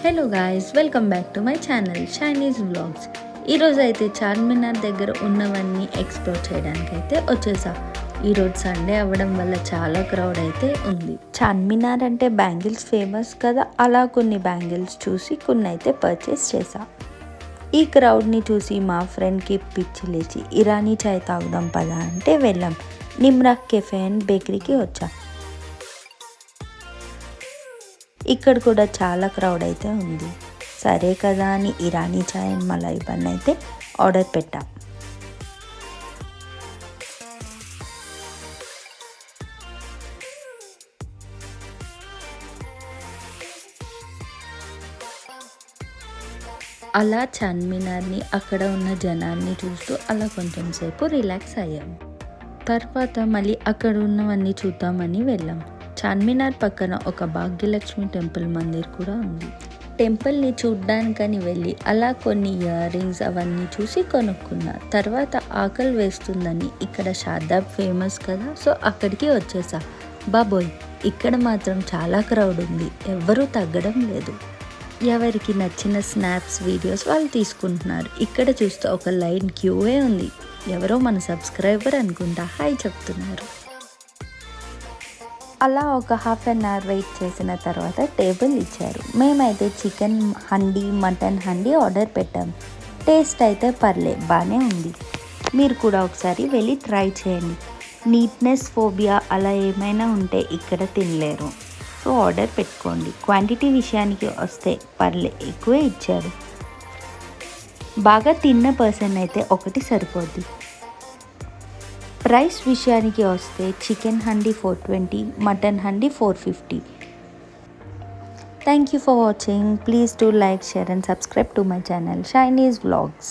Hello guys, welcome back to my channel Chinese vlogs. ఈరోజు అయితే చార్మినార్ దగ్గర ఉన్నవన్నీ ఎక్స్ప్లోర్ చేయడానికి అయితే వచ్చేసా. ఈరోజు సండే అవ్వడం వల్ల చాలా క్రౌడ్ అయితే ఉంది. చార్మినార్ అంటే బ్యాంగిల్స్ ఫేమస్ కదా, అలా కొన్ని బ్యాంగిల్స్ చూసి కొన్ని అయితే పర్చేస్ చేసా. ఈ క్రౌడ్ని చూసి మా ఫ్రెండ్కి పిచ్చి లేచి ఇరానీ చాయ్ తాగుదాం పదా అంటే వెళ్ళాం. నిమ్రాక్ కెఫే అండ్ బేకరీకి వచ్చా. ఇక్కడ కూడా చాలా క్రౌడ్ అయితే ఉంది. సరే కదా అని ఇరానీ చాయ్ అండ్ మలాయి బన్ అయితే ఆర్డర్ పెట్టా. అలా చార్మినార్ని, అక్కడ ఉన్న జనాన్ని చూస్తూ అలా కొంచెం సేపు రిలాక్స్ అయ్యాం. తర్వాత మళ్ళీ అక్కడ ఉన్నవన్నీ చూద్దామని వెళ్ళాం. చార్మినార్ పక్కన ఒక భాగ్యలక్ష్మి టెంపుల్ మందిర్ కూడా ఉంది. టెంపుల్ని చూడ్డానికని వెళ్ళి అలా కొన్ని ఇయర్ రింగ్స్ అవన్నీ చూసి కొనుక్కున్నా. తర్వాత ఆకలి వేస్తుందని, ఇక్కడ షాదాబ్ ఫేమస్ కదా, సో అక్కడికి వచ్చేసా. బాబోయ్, ఇక్కడ మాత్రం చాలా క్రౌడ్ ఉంది, ఎవ్వరూ తగ్గడం లేదు. ఎవరికి నచ్చిన స్నాప్స్ వీడియోస్ వాళ్ళు తీసుకుంటున్నారు. ఇక్కడ చూస్తే ఒక లైన్ క్యూవే ఉంది. ఎవరో మన సబ్స్క్రైబర్ అనుకుంటా హాయ్ చెప్తున్నారు. అలా ఒక హాఫ్ అన్ అవర్ వెయిట్ చేసిన తర్వాత టేబుల్ ఇచ్చారు. మేమైతే chicken handi, mutton handi order పెట్టాం. టేస్ట్ అయితే బాగానే ఉంది. మీరు కూడా ఒకసారి వెళ్ళి ట్రై చేయండి. నీట్నెస్ ఫోబియా అలా ఏమైనా ఉంటే ఇక్కడ తినలేరు, సో ఆర్డర్ పెట్టుకోండి. క్వాంటిటీ విషయానికి వస్తే ఎక్కువే ఇచ్చారు. బాగా తిన్న పర్సన్ అయితే ఒకటి సరిపోద్ది. ప్రైస్ విషయానికి వస్తే chicken handi 420, mutton handi 450. Thank you for watching. Please do like, share and subscribe to my channel Chinese Vlogs.